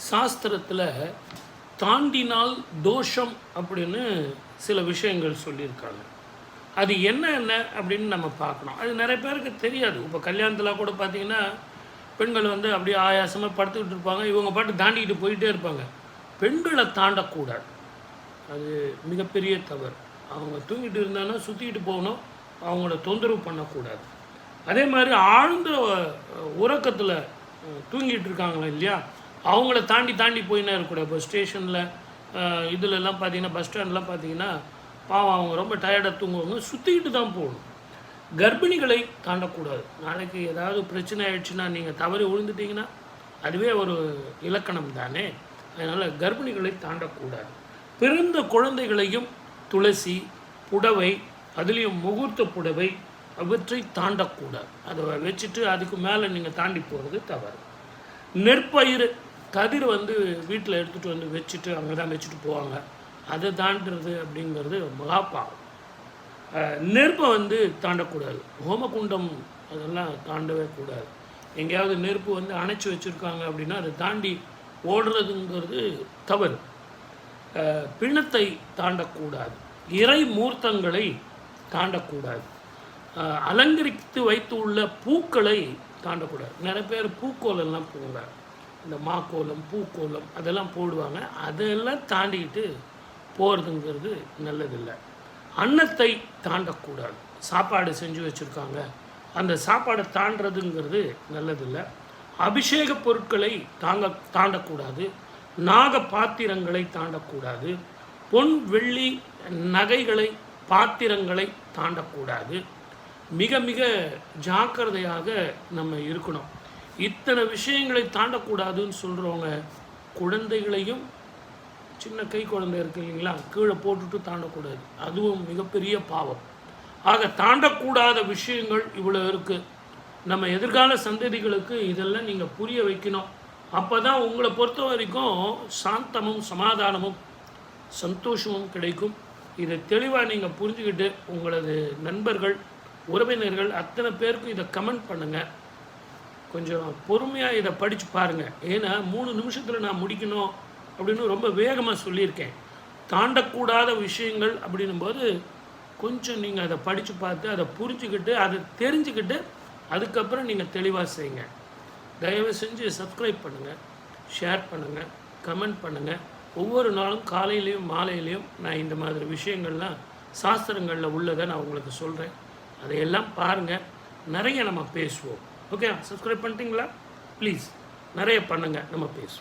சாஸ்திரத்தில் தாண்டினால் தோஷம் அப்படின்னு சில விஷயங்கள் சொல்லியிருக்காங்க. அது என்ன அப்படின்னு நம்ம பார்க்கணும். அது நிறைய பேருக்கு தெரியாது. இப்போ கல்யாணத்தில் கூட பார்த்திங்கன்னா பெண்கள் வந்து அப்படியே ஆயாசமாக படுத்துக்கிட்டு இருப்பாங்க. இவங்க பாட்டு தாண்டிக்கிட்டு போயிட்டே இருப்பாங்க. பெண்களை தாண்டக்கூடாது. அது மிகப்பெரிய தவறு. அவங்க தூங்கிட்டு இருந்தாங்கன்னா சுற்றிக்கிட்டு போகணும். அவங்கள தொந்தரவு பண்ணக்கூடாது. அதே மாதிரி ஆழ்ந்த உறக்கத்தில் தூங்கிட்டு இருக்காங்களா இல்லையா, அவங்கள தாண்டி போயினே இருக்கக்கூடாது. இப்போ ஸ்டேஷனில் இதிலெல்லாம் பார்த்தீங்கன்னா, பஸ் ஸ்டாண்ட்லாம் பார்த்தீங்கன்னா பாவம் அவங்க ரொம்ப டயர்டாக தூங்குவாங்க. சுற்றிக்கிட்டு தான் போகணும். கர்ப்பிணிகளை தாண்டக்கூடாது. நாளைக்கு ஏதாவது பிரச்சனை ஆயிடுச்சுன்னா நீங்கள் தவறி விழுந்துட்டிங்கன்னா அதுவே ஒரு இலக்கணம் தானே. அதனால் கர்ப்பிணிகளை தாண்டக்கூடாது. பிறந்த குழந்தைகளையும் துளசி புடவை, அதுலேயும் முகூர்த்த புடவை அவற்றை தாண்டக்கூடாது. அதை வச்சுட்டு அதுக்கு மேலே நீங்கள் தாண்டி போகிறது தவறு. நெற்பயிர் கதிர் வந்து வீட்டில் எடுத்துகிட்டு வந்து வச்சுட்டு அங்கே தான் வச்சுட்டு போவாங்க. அதை தாண்டுறது அப்படிங்கிறது மகாபாவம். நெருப்பை வந்து தாண்டக்கூடாது. ஹோமகுண்டம் அதெல்லாம் தாண்டவே கூடாது. எங்கேயாவது நெருப்பு வந்து அணைச்சி வச்சுருக்காங்க அப்படின்னா அதை தாண்டி ஓடுறதுங்கிறது தவறு. பிணத்தை தாண்டக்கூடாது. இறை மூர்த்தங்களை தாண்டக்கூடாது. அலங்கரித்து வைத்து உள்ள பூக்களை தாண்டக்கூடாது. நிறைய பேர் பூக்கோலெல்லாம் போடுவாங்க. இந்த மாக்கோலம் பூக்கோலம் அதெல்லாம் போடுவாங்க. அதெல்லாம் தாண்டிக்கிட்டு போகிறதுங்கிறது நல்லதில்லை. அன்னத்தை தாண்டக்கூடாது. சாப்பாடு செஞ்சு வச்சுருக்காங்க, அந்த சாப்பாடை தாண்டதுங்கிறது நல்லதில்லை. அபிஷேக பொருட்களை தாண்டக்கூடாது. நாக பாத்திரங்களை தாண்டக்கூடாது. பொன் வெள்ளி நகைகளை பாத்திரங்களை தாண்டக்கூடாது. மிக மிக ஜாக்கிரதையாக நம்ம இருக்கணும். இத்தனை விஷயங்களை தாண்டக்கூடாதுன்னு சொல்கிறவங்க குழந்தைகளையும், சின்ன கை குழந்தை இருக்குது இல்லைங்களா, கீழே போட்டுட்டு தாண்டக்கூடாது. அதுவும் மிகப்பெரிய பாவம். ஆக தாண்டக்கூடாத விஷயங்கள் இவ்வளோ இருக்குது. நம்ம எதிர்கால சந்ததிகளுக்கு இதெல்லாம் நீங்கள் புரிய வைக்கணும். அப்போ தான் உங்களை பொறுத்த வரைக்கும் சாந்தமும் சமாதானமும் சந்தோஷமும் கிடைக்கும். இதை தெளிவாக நீங்கள் புரிஞ்சுக்கிட்டு உங்களது நண்பர்கள் உறவினர்கள் அத்தனை பேருக்கும் இதை கமெண்ட் பண்ணுங்கள். கொஞ்சம் பொறுமையாக இதை படித்து பாருங்கள். ஏன்னா 3 நிமிஷத்தில் நான் முடிக்கணும் அப்படின்னு ரொம்ப வேகமாக சொல்லியிருக்கேன். தாண்டக்கூடாத விஷயங்கள் அப்படின்னும்போது கொஞ்சம் நீங்கள் அதை படித்து பார்த்து அதை புரிஞ்சுக்கிட்டு அதை தெரிஞ்சுக்கிட்டு அதுக்கப்புறம் நீங்கள் தெளிவாக செய்யுங்க. தயவு செஞ்சு சப்ஸ்கிரைப் பண்ணுங்கள், ஷேர் பண்ணுங்கள், கமெண்ட் பண்ணுங்கள். ஒவ்வொரு நாளும் காலையிலையும் மாலையிலையும் நான் இந்த மாதிரி விஷயங்கள்லாம் சாஸ்திரங்களில் உள்ளதை நான் உங்களுக்கு சொல்கிறேன். அதையெல்லாம் பாருங்கள். நிறைய நம்ம பேசுவோம். ஓகே, சப்ஸ்கிரைப் பண்ணிட்டீங்களா? ப்ளீஸ் நிறைய பண்ணுங்கள், நம்ம பேசுவோம்.